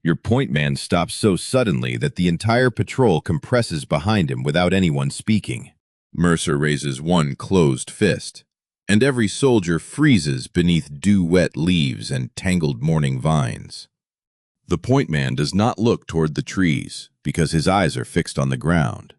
Your point man stops so suddenly that the entire patrol compresses behind him without anyone speaking. Mercer raises one closed fist, and every soldier freezes beneath dew-wet leaves and tangled morning vines. The point man does not look toward the trees because his eyes are fixed on the ground.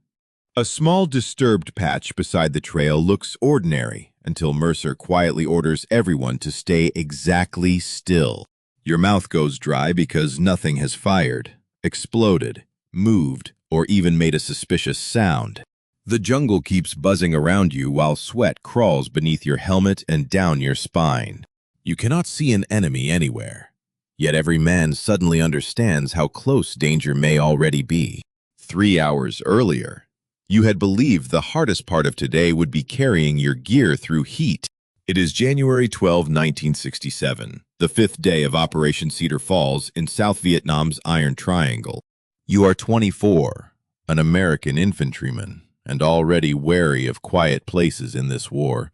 A small disturbed patch beside the trail looks ordinary until Mercer quietly orders everyone to stay exactly still. Your mouth goes dry because nothing has fired, exploded, moved, or even made a suspicious sound. The jungle keeps buzzing around you while sweat crawls beneath your helmet and down your spine. You cannot see an enemy anywhere, yet every man suddenly understands how close danger may already be. 3 hours earlier, you had believed the hardest part of today would be carrying your gear through heat. It is January 12, 1967, the 5th day of Operation Cedar Falls in South Vietnam's Iron Triangle. You are 24, an American infantryman, and already wary of quiet places in this war.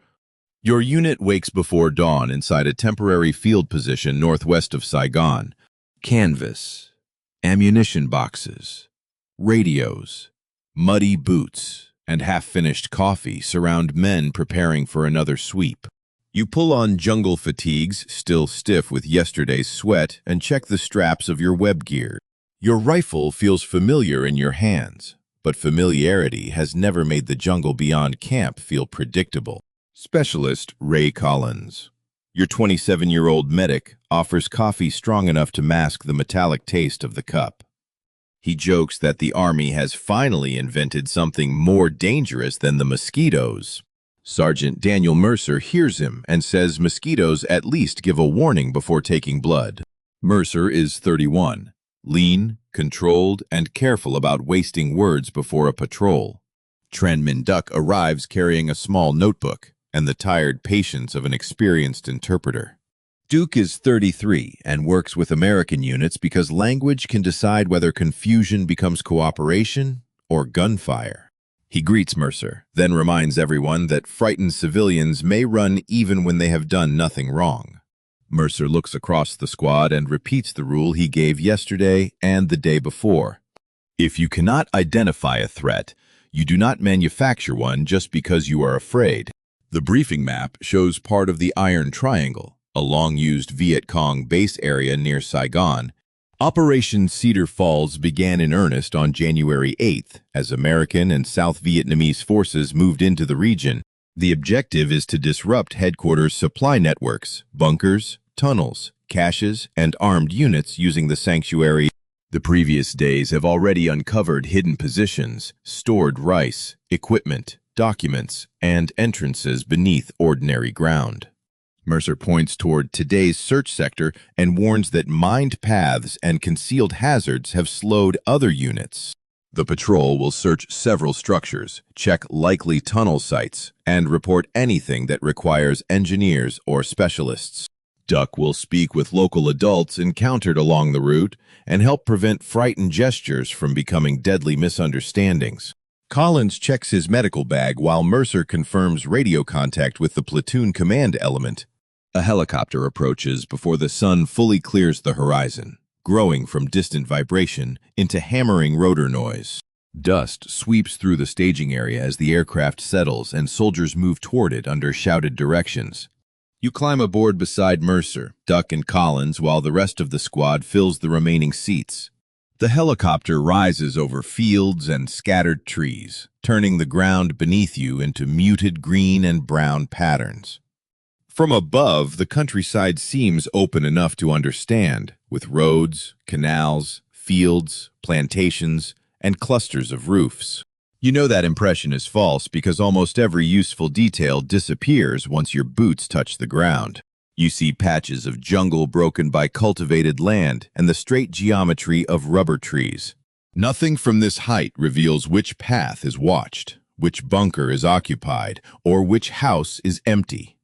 Your unit wakes before dawn inside a temporary field position northwest of Saigon. Canvas, ammunition boxes, radios, muddy boots, and half-finished coffee surround men preparing for another sweep. You pull on jungle fatigues, still stiff with yesterday's sweat, and check the straps of your web gear. Your rifle feels familiar in your hands, but familiarity has never made the jungle beyond camp feel predictable. Specialist Ray Collins, your 27-year-old medic, offers coffee strong enough to mask the metallic taste of the cup. He jokes that the Army has finally invented something more dangerous than the mosquitoes. Sergeant Daniel Mercer hears him and says mosquitoes at least give a warning before taking blood. Mercer is 31, lean, controlled, and careful about wasting words before a patrol. Tran Minh Duc arrives carrying a small notebook and the tired patience of an experienced interpreter. Duke is 33 and works with American units because language can decide whether confusion becomes cooperation or gunfire. He greets Mercer, then reminds everyone that frightened civilians may run even when they have done nothing wrong. Mercer looks across the squad and repeats the rule he gave yesterday and the day before. If you cannot identify a threat, you do not manufacture one just because you are afraid. The briefing map shows part of the Iron Triangle, a long-used Viet Cong base area near Saigon. Operation Cedar Falls began in earnest on January 8th as American and South Vietnamese forces moved into the region. The objective is to disrupt headquarters' supply networks, bunkers, tunnels, caches, and armed units using the sanctuary. The previous days have already uncovered hidden positions, stored rice, equipment, documents, and entrances beneath ordinary ground. Mercer points toward today's search sector and warns that mined paths and concealed hazards have slowed other units. The patrol will search several structures, check likely tunnel sites, and report anything that requires engineers or specialists. Duck will speak with local adults encountered along the route and help prevent frightened gestures from becoming deadly misunderstandings. Collins checks his medical bag while Mercer confirms radio contact with the platoon command element. A helicopter approaches before the sun fully clears the horizon, growing from distant vibration into hammering rotor noise. Dust sweeps through the staging area as the aircraft settles and soldiers move toward it under shouted directions. You climb aboard beside Mercer, Duck, and Collins while the rest of the squad fills the remaining seats. The helicopter rises over fields and scattered trees, turning the ground beneath you into muted green and brown patterns. From above, the countryside seems open enough to understand, with roads, canals, fields, plantations, and clusters of roofs. You know that impression is false because almost every useful detail disappears once your boots touch the ground. You see patches of jungle broken by cultivated land and the straight geometry of rubber trees. Nothing from this height reveals which path is watched, which bunker is occupied, or which house is empty.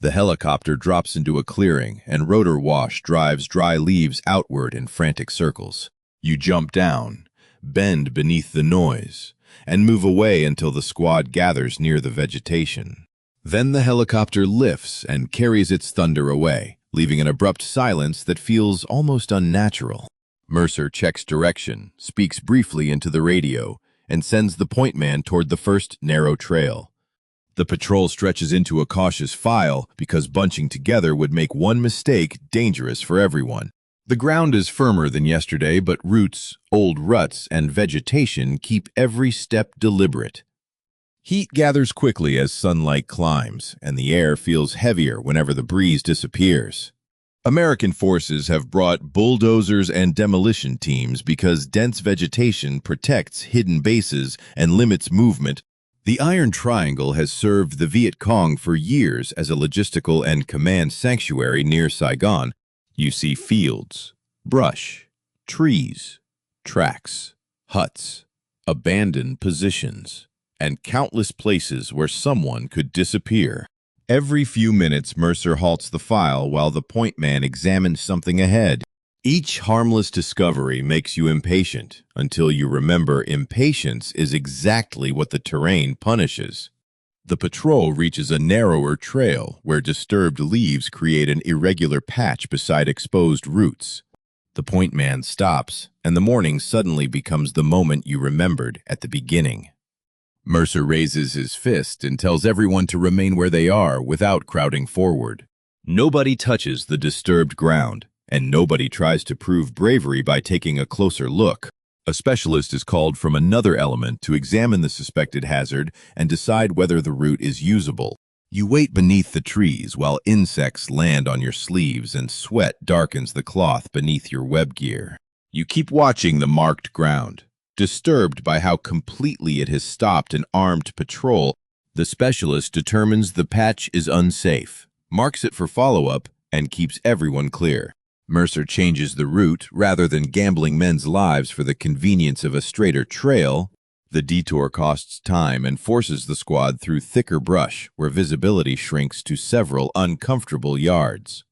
The helicopter drops into a clearing, and rotor wash drives dry leaves outward in frantic circles. You jump down, bend beneath the noise, and move away until the squad gathers near the vegetation. Then the helicopter lifts and carries its thunder away, leaving an abrupt silence that feels almost unnatural. Mercer checks direction, speaks briefly into the radio, and sends the point man toward the first narrow trail. The patrol stretches into a cautious file because bunching together would make one mistake dangerous for everyone. The ground is firmer than yesterday, but roots, old ruts, and vegetation keep every step deliberate. Heat gathers quickly as sunlight climbs, and the air feels heavier whenever the breeze disappears. American forces have brought bulldozers and demolition teams because dense vegetation protects hidden bases and limits movement. The Iron Triangle has served the Viet Cong for years as a logistical and command sanctuary near Saigon. You see fields, brush, trees, tracks, huts, abandoned positions, and countless places where someone could disappear. Every few minutes, Mercer halts the file while the point man examines something ahead. Each harmless discovery makes you impatient until you remember impatience is exactly what the terrain punishes. The patrol reaches a narrower trail where disturbed leaves create an irregular patch beside exposed roots. The point man stops, and the morning suddenly becomes the moment you remembered at the beginning. Mercer raises his fist and tells everyone to remain where they are without crowding forward. Nobody touches the disturbed ground, and nobody tries to prove bravery by taking a closer look. A specialist is called from another element to examine the suspected hazard and decide whether the route is usable. You wait beneath the trees while insects land on your sleeves and sweat darkens the cloth beneath your web gear. You keep watching the marked ground. Disturbed by how completely it has stopped an armed patrol, the specialist determines the patch is unsafe, marks it for follow-up, and keeps everyone clear. Mercer changes the route rather than gambling men's lives for the convenience of a straighter trail. The detour costs time and forces the squad through thicker brush where visibility shrinks to several uncomfortable yards.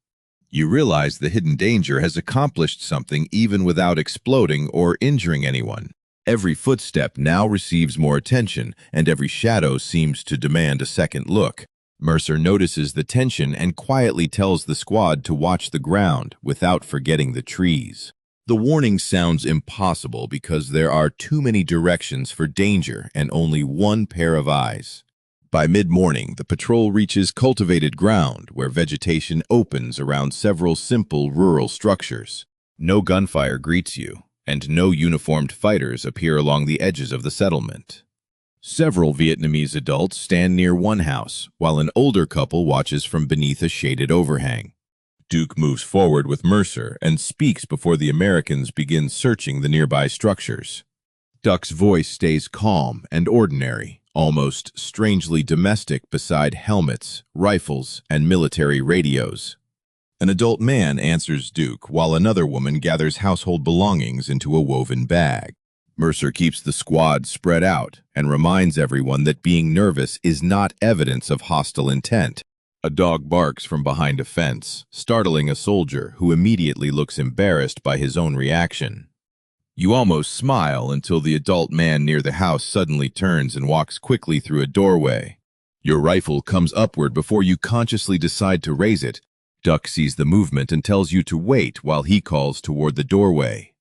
You realize the hidden danger has accomplished something even without exploding or injuring anyone. Every footstep now receives more attention, and every shadow seems to demand a second look. Mercer notices the tension and quietly tells the squad to watch the ground without forgetting the trees. The warning sounds impossible because there are too many directions for danger and only one pair of eyes. By mid-morning, the patrol reaches cultivated ground where vegetation opens around several simple rural structures. No gunfire greets you, and no uniformed fighters appear along the edges of the settlement. Several Vietnamese adults stand near one house, while an older couple watches from beneath a shaded overhang. Duke moves forward with Mercer and speaks before the Americans begin searching the nearby structures. Duck's voice stays calm and ordinary, almost strangely domestic beside helmets, rifles, and military radios. An adult man answers Duke while another woman gathers household belongings into a woven bag. Mercer keeps the squad spread out and reminds everyone that being nervous is not evidence of hostile intent. A dog barks from behind a fence, startling a soldier who immediately looks embarrassed by his own reaction. You almost smile until the adult man near the house suddenly turns and walks quickly through a doorway. Your rifle comes upward before you consciously decide to raise it. Duck sees the movement and tells you to wait while he calls toward the doorway.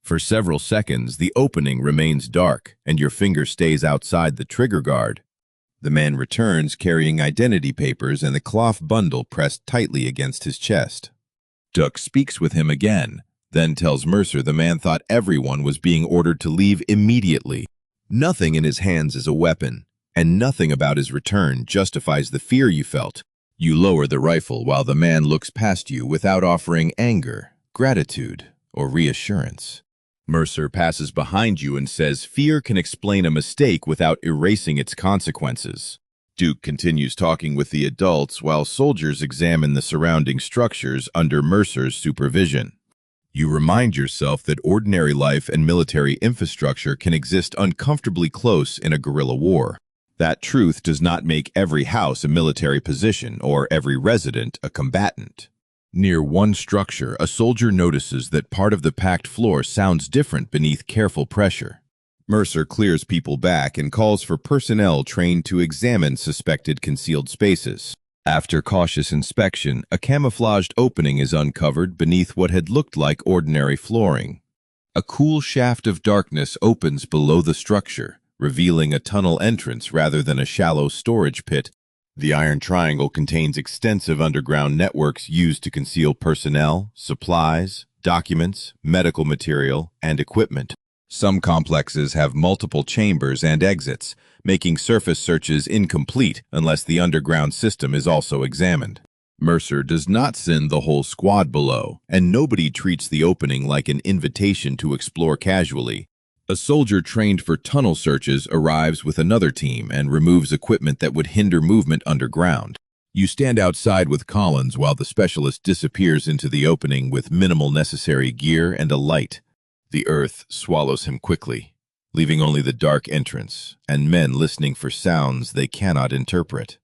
For several seconds, the opening remains dark, and your finger stays outside the trigger guard. The man returns carrying identity papers and the cloth bundle pressed tightly against his chest. Duck speaks with him again, then tells Mercer the man thought everyone was being ordered to leave immediately. Nothing in his hands is a weapon, and nothing about his return justifies the fear you felt. You lower the rifle while the man looks past you without offering anger, gratitude, or reassurance. Mercer passes behind you and says fear can explain a mistake without erasing its consequences. Duke continues talking with the adults while soldiers examine the surrounding structures under Mercer's supervision. You remind yourself that ordinary life and military infrastructure can exist uncomfortably close in a guerrilla war. That truth does not make every house a military position or every resident a combatant. Near one structure, a soldier notices that part of the packed floor sounds different beneath careful pressure. Mercer clears people back and calls for personnel trained to examine suspected concealed spaces. After cautious inspection, a camouflaged opening is uncovered beneath what had looked like ordinary flooring. A cool shaft of darkness opens below the structure, revealing a tunnel entrance rather than a shallow storage pit. The Iron Triangle contains extensive underground networks used to conceal personnel, supplies, documents, medical material, and equipment. Some complexes have multiple chambers and exits, making surface searches incomplete unless the underground system is also examined. Mercer does not send the whole squad below, and nobody treats the opening like an invitation to explore casually. A soldier trained for tunnel searches arrives with another team and removes equipment that would hinder movement underground. You stand outside with Collins while the specialist disappears into the opening with minimal necessary gear and a light. The earth swallows him quickly, leaving only the dark entrance and men listening for sounds they cannot interpret.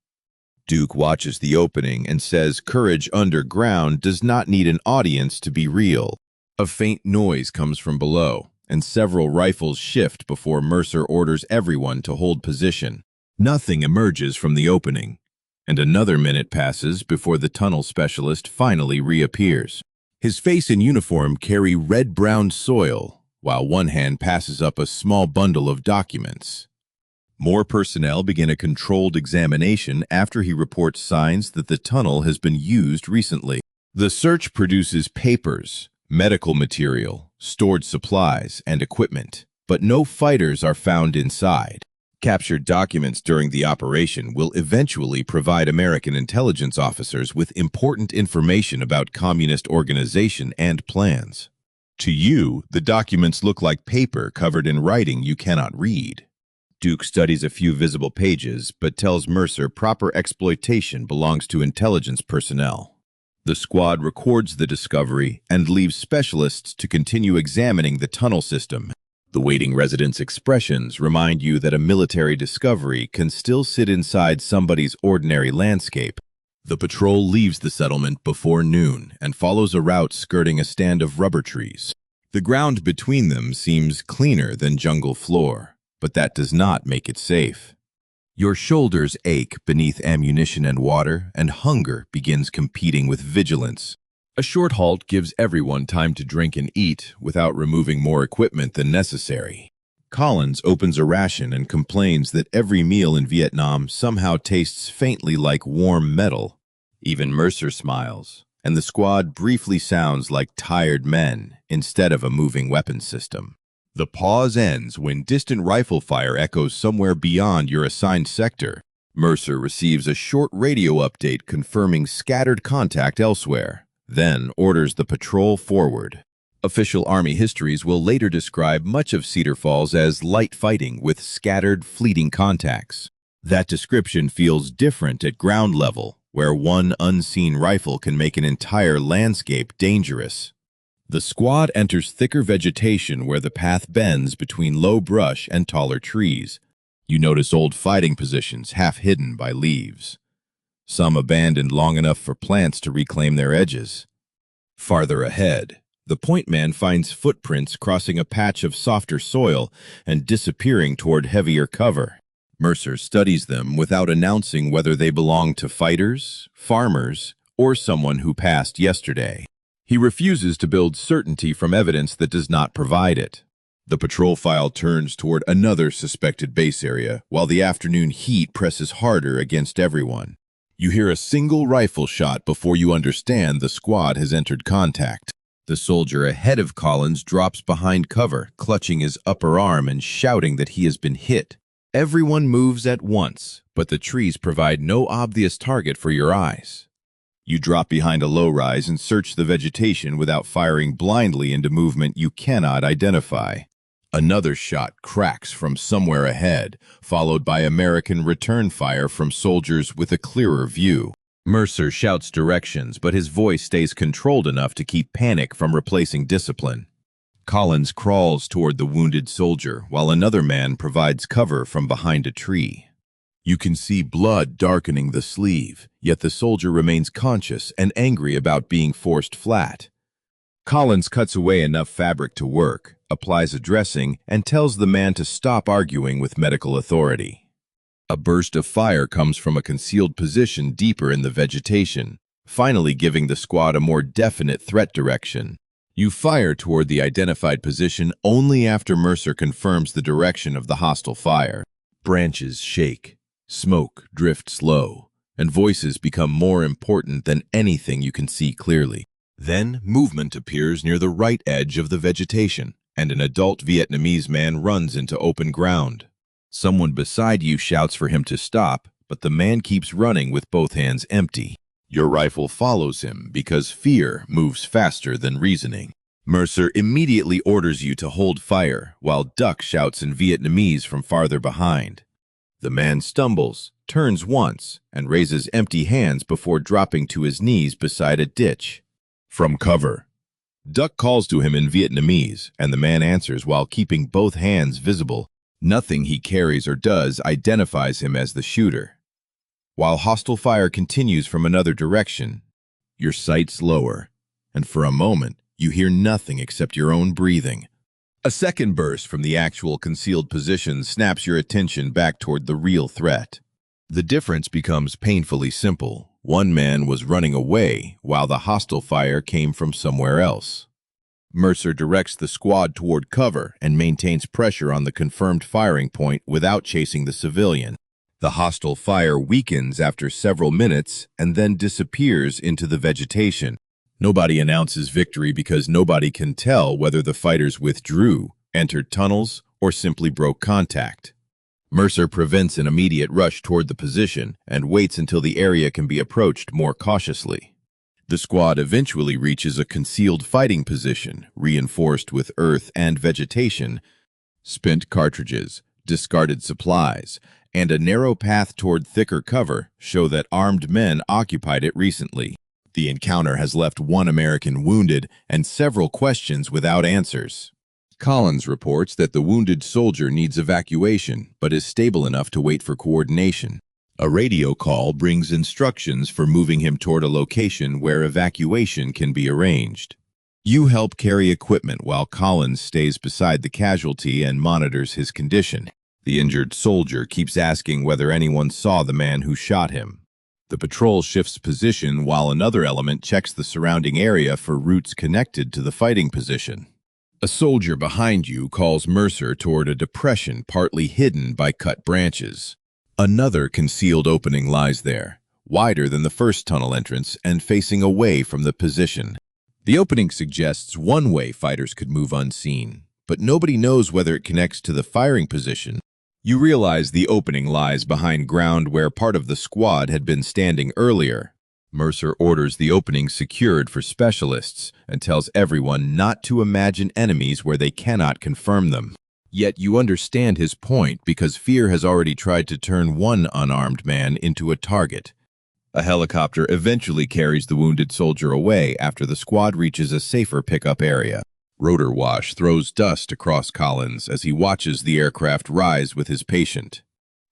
Duke watches the opening and says courage underground does not need an audience to be real. A faint noise comes from below, and several rifles shift before Mercer orders everyone to hold position. Nothing emerges from the opening, and another minute passes before the tunnel specialist finally reappears. His face and uniform carry red-brown soil, while one hand passes up a small bundle of documents. More personnel begin a controlled examination after he reports signs that the tunnel has been used recently. The search produces papers, medical material, stored supplies, and equipment, but no fighters are found inside. Captured documents during the operation will eventually provide American intelligence officers with important information about communist organization and plans. To you, the documents look like paper covered in writing you cannot read. Duke studies a few visible pages, but tells Mercer proper exploitation belongs to intelligence personnel. The squad records the discovery and leaves specialists to continue examining the tunnel system. The waiting residents' expressions remind you that a military discovery can still sit inside somebody's ordinary landscape. The patrol leaves the settlement before noon and follows a route skirting a stand of rubber trees. The ground between them seems cleaner than jungle floor, but that does not make it safe. Your shoulders ache beneath ammunition and water, and hunger begins competing with vigilance. A short halt gives everyone time to drink and eat without removing more equipment than necessary. Collins opens a ration and complains that every meal in Vietnam somehow tastes faintly like warm metal. Even Mercer smiles, and the squad briefly sounds like tired men instead of a moving weapons system. The pause ends when distant rifle fire echoes somewhere beyond your assigned sector. Mercer receives a short radio update confirming scattered contact elsewhere, then orders the patrol forward. Official Army histories will later describe much of Cedar Falls as light fighting with scattered, fleeting contacts. That description feels different at ground level, where one unseen rifle can make an entire landscape dangerous. The squad enters thicker vegetation where the path bends between low brush and taller trees. You notice old fighting positions half hidden by leaves, some abandoned long enough for plants to reclaim their edges. Farther ahead, the point man finds footprints crossing a patch of softer soil and disappearing toward heavier cover. Mercer studies them without announcing whether they belong to fighters, farmers, or someone who passed yesterday. He refuses to build certainty from evidence that does not provide it. The patrol file turns toward another suspected base area, while the afternoon heat presses harder against everyone. You hear a single rifle shot before you understand the squad has entered contact. The soldier ahead of Collins drops behind cover, clutching his upper arm and shouting that he has been hit. Everyone moves at once, but the trees provide no obvious target for your eyes. You drop behind a low-rise and search the vegetation without firing blindly into movement you cannot identify. Another shot cracks from somewhere ahead, followed by American return fire from soldiers with a clearer view. Mercer shouts directions, but his voice stays controlled enough to keep panic from replacing discipline. Collins crawls toward the wounded soldier, while another man provides cover from behind a tree. You can see blood darkening the sleeve, yet the soldier remains conscious and angry about being forced flat. Collins cuts away enough fabric to work, applies a dressing, and tells the man to stop arguing with medical authority. A burst of fire comes from a concealed position deeper in the vegetation, finally giving the squad a more definite threat direction. You fire toward the identified position only after Mercer confirms the direction of the hostile fire. Branches shake, smoke drifts low, and voices become more important than anything you can see clearly. Then movement appears near the right edge of the vegetation, and an adult Vietnamese man runs into open ground. Someone beside you shouts for him to stop, but the man keeps running with both hands empty. Your rifle follows him because fear moves faster than reasoning. Mercer immediately orders you to hold fire, while Duck shouts in Vietnamese from farther behind. The man stumbles, turns once, and raises empty hands before dropping to his knees beside a ditch. From cover, Duck calls to him in Vietnamese, and the man answers while keeping both hands visible. Nothing he carries or does identifies him as the shooter. While hostile fire continues from another direction, your sights lower, and for a moment, you hear nothing except your own breathing. A second burst from the actual concealed position snaps your attention back toward the real threat. The difference becomes painfully simple. One man was running away, while the hostile fire came from somewhere else. Mercer directs the squad toward cover and maintains pressure on the confirmed firing point without chasing the civilian. The hostile fire weakens after several minutes and then disappears into the vegetation. Nobody announces victory because nobody can tell whether the fighters withdrew, entered tunnels, or simply broke contact. Mercer prevents an immediate rush toward the position and waits until the area can be approached more cautiously. The squad eventually reaches a concealed fighting position, reinforced with earth and vegetation, spent cartridges, discarded supplies, and a narrow path toward thicker cover show that armed men occupied it recently. The encounter has left one American wounded and several questions without answers. Collins reports that the wounded soldier needs evacuation, but is stable enough to wait for coordination. A radio call brings instructions for moving him toward a location where evacuation can be arranged. You help carry equipment while Collins stays beside the casualty and monitors his condition. The injured soldier keeps asking whether anyone saw the man who shot him. The patrol shifts position while another element checks the surrounding area for routes connected to the fighting position. A soldier behind you calls Mercer toward a depression partly hidden by cut branches. Another concealed opening lies there, wider than the first tunnel entrance and facing away from the position. The opening suggests one way fighters could move unseen, but nobody knows whether it connects to the firing position. You realize the opening lies behind ground where part of the squad had been standing earlier. Mercer orders the opening secured for specialists and tells everyone not to imagine enemies where they cannot confirm them. Yet you understand his point because fear has already tried to turn one unarmed man into a target. A helicopter eventually carries the wounded soldier away after the squad reaches a safer pickup area. Rotor Wash throws dust across Collins as he watches the aircraft rise with his patient.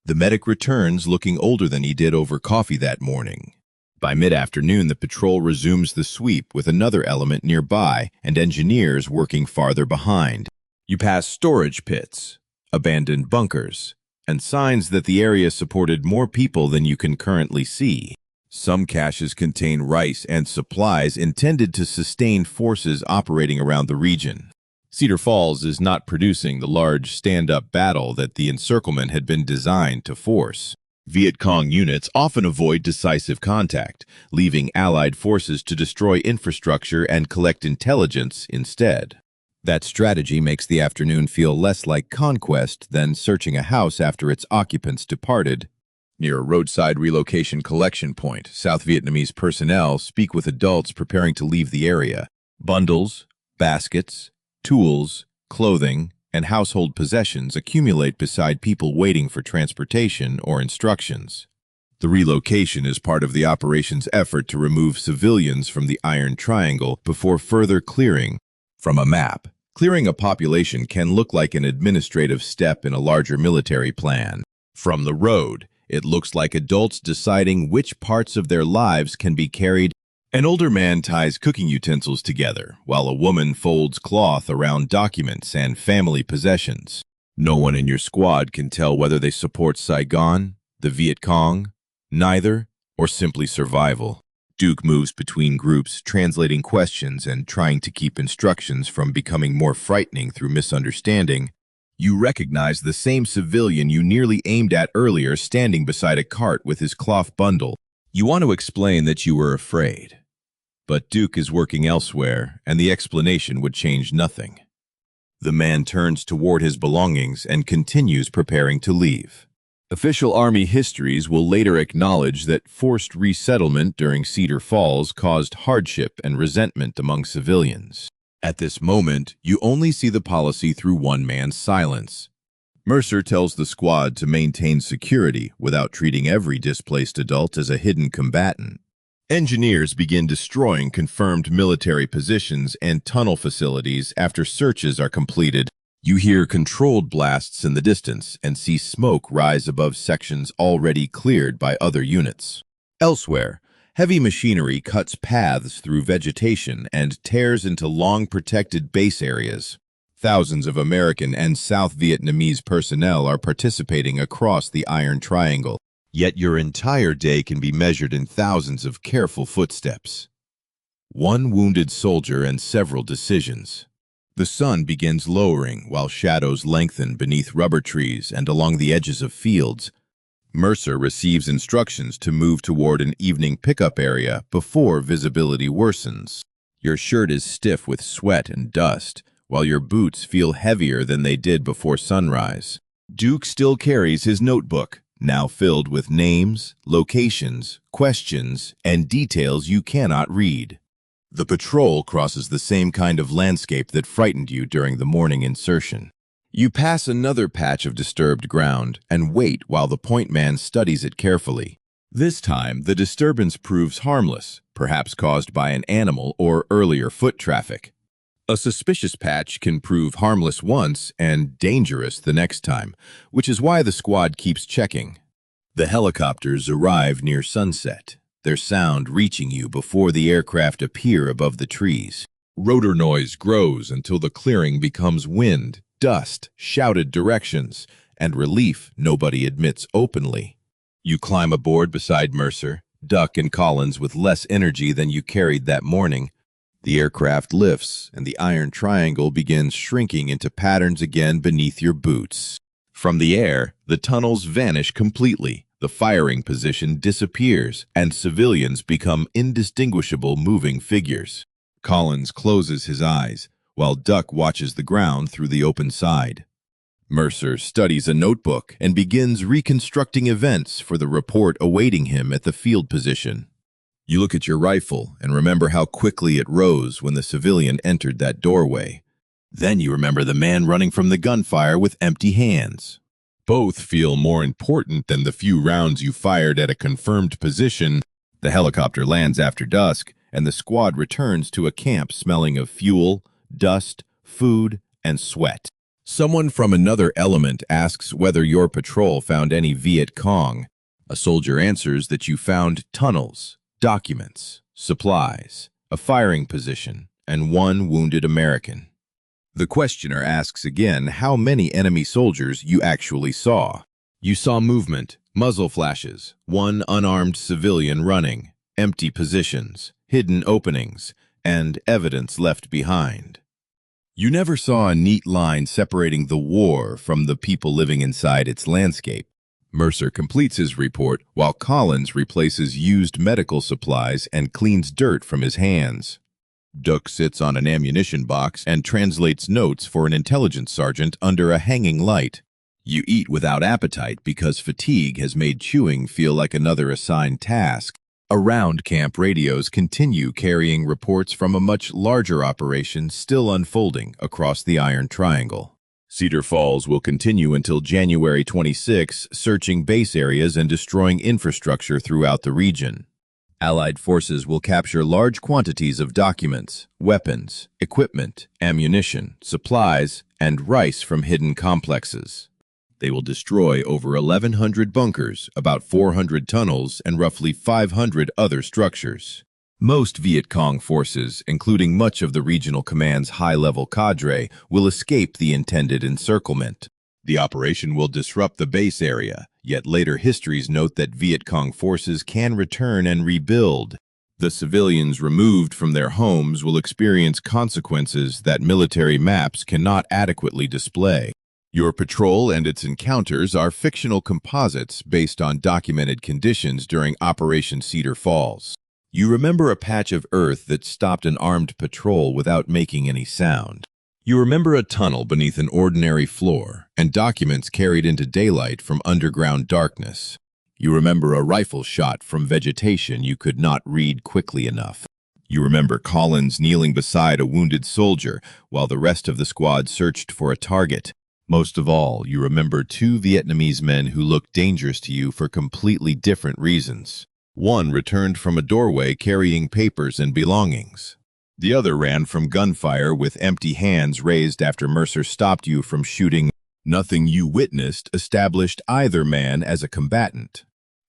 The medic returns looking older than he did over coffee that morning. By mid-afternoon, the patrol resumes the sweep with another element nearby and engineers working farther behind. You pass storage pits, abandoned bunkers, and signs that the area supported more people than you can currently see. Some caches contain rice and supplies intended to sustain forces operating around the region. Cedar Falls is not producing the large stand-up battle that the encirclement had been designed to force. Viet Cong units often avoid decisive contact, leaving Allied forces to destroy infrastructure and collect intelligence instead. That strategy makes the afternoon feel less like conquest than searching a house after its occupants departed. Near a roadside relocation collection point, South Vietnamese personnel speak with adults preparing to leave the area. Bundles, baskets, tools, clothing, and household possessions accumulate beside people waiting for transportation or instructions. The relocation is part of the operation's effort to remove civilians from the Iron Triangle before further clearing. From a map, clearing a population can look like an administrative step in a larger military plan. From the road, it looks like adults deciding which parts of their lives can be carried. An older man ties cooking utensils together, while a woman folds cloth around documents and family possessions. No one in your squad can tell whether they support Saigon, the Viet Cong, neither, or simply survival. Duke moves between groups, translating questions and trying to keep instructions from becoming more frightening through misunderstanding. You recognize the same civilian you nearly aimed at earlier standing beside a cart with his cloth bundle. You want to explain that you were afraid. But Duke is working elsewhere, and the explanation would change nothing. The man turns toward his belongings and continues preparing to leave. Official Army histories will later acknowledge that forced resettlement during Cedar Falls caused hardship and resentment among civilians. At this moment, you only see the policy through one man's silence. Mercer tells the squad to maintain security without treating every displaced adult as a hidden combatant. Engineers begin destroying confirmed military positions and tunnel facilities after searches are completed. You hear controlled blasts in the distance and see smoke rise above sections already cleared by other units. Elsewhere, heavy machinery cuts paths through vegetation and tears into long protected base areas. Thousands of American and South Vietnamese personnel are participating across the Iron Triangle, yet your entire day can be measured in thousands of careful footsteps. One wounded soldier and several decisions. The sun begins lowering while shadows lengthen beneath rubber trees and along the edges of fields. Mercer receives instructions to move toward an evening pickup area before visibility worsens. Your shirt is stiff with sweat and dust, while your boots feel heavier than they did before sunrise. Duke still carries his notebook, now filled with names, locations, questions, and details you cannot read. The patrol crosses the same kind of landscape that frightened you during the morning insertion. You pass another patch of disturbed ground and wait while the point man studies it carefully. This time, the disturbance proves harmless, perhaps caused by an animal or earlier foot traffic. A suspicious patch can prove harmless once and dangerous the next time, which is why the squad keeps checking. The helicopters arrive near sunset, their sound reaching you before the aircraft appear above the trees. Rotor noise grows until the clearing becomes wind, dust, shouted directions, and relief nobody admits openly. You climb aboard beside Mercer, Duck, and Collins with less energy than you carried that morning. The aircraft lifts, and the Iron Triangle begins shrinking into patterns again beneath your boots. From the air, the tunnels vanish completely. The firing position disappears, and civilians become indistinguishable moving figures. Collins closes his eyes, while Duck watches the ground through the open side. Mercer studies a notebook and begins reconstructing events for the report awaiting him at the field position. You look at your rifle and remember how quickly it rose when the civilian entered that doorway. Then you remember the man running from the gunfire with empty hands. Both feel more important than the few rounds you fired at a confirmed position. The helicopter lands after dusk, and the squad returns to a camp smelling of fuel, dust, food, and sweat. Someone from another element asks whether your patrol found any Viet Cong. A soldier answers that you found tunnels, documents, supplies, a firing position, and one wounded American. The questioner asks again how many enemy soldiers you actually saw. You saw movement, muzzle flashes, one unarmed civilian running, empty positions, hidden openings, and evidence left behind. You never saw a neat line separating the war from the people living inside its landscape. Mercer completes his report while Collins replaces used medical supplies and cleans dirt from his hands. Duck sits on an ammunition box and translates notes for an intelligence sergeant under a hanging light. You eat without appetite because fatigue has made chewing feel like another assigned task. Around camp radios continue carrying reports from a much larger operation still unfolding across the Iron Triangle. Cedar Falls will continue until January 26, searching base areas and destroying infrastructure throughout the region. Allied forces will capture large quantities of documents, weapons, equipment, ammunition, supplies, and rice from hidden complexes. They will destroy over 1,100 bunkers, about 400 tunnels, and roughly 500 other structures. Most Viet Cong forces, including much of the regional command's high-level cadre, will escape the intended encirclement. The operation will disrupt the base area, yet later histories note that Viet Cong forces can return and rebuild. The civilians removed from their homes will experience consequences that military maps cannot adequately display. Your patrol and its encounters are fictional composites based on documented conditions during Operation Cedar Falls. You remember a patch of earth that stopped an armed patrol without making any sound. You remember a tunnel beneath an ordinary floor and documents carried into daylight from underground darkness. You remember a rifle shot from vegetation you could not read quickly enough. You remember Collins kneeling beside a wounded soldier while the rest of the squad searched for a target. Most of all, you remember two Vietnamese men who looked dangerous to you for completely different reasons. One returned from a doorway carrying papers and belongings. The other ran from gunfire with empty hands raised after Mercer stopped you from shooting. Nothing you witnessed established either man as a combatant.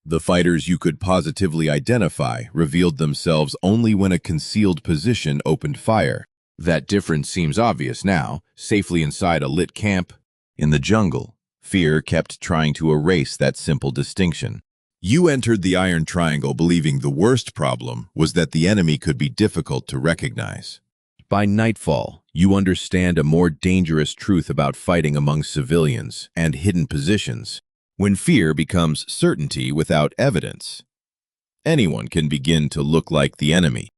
The fighters you could positively identify revealed themselves only when a concealed position opened fire. That difference seems obvious now, safely inside a lit camp. In the jungle, fear kept trying to erase that simple distinction. You entered the Iron Triangle believing the worst problem was that the enemy could be difficult to recognize. By nightfall, you understand a more dangerous truth about fighting among civilians and hidden positions. When fear becomes certainty without evidence, anyone can begin to look like the enemy.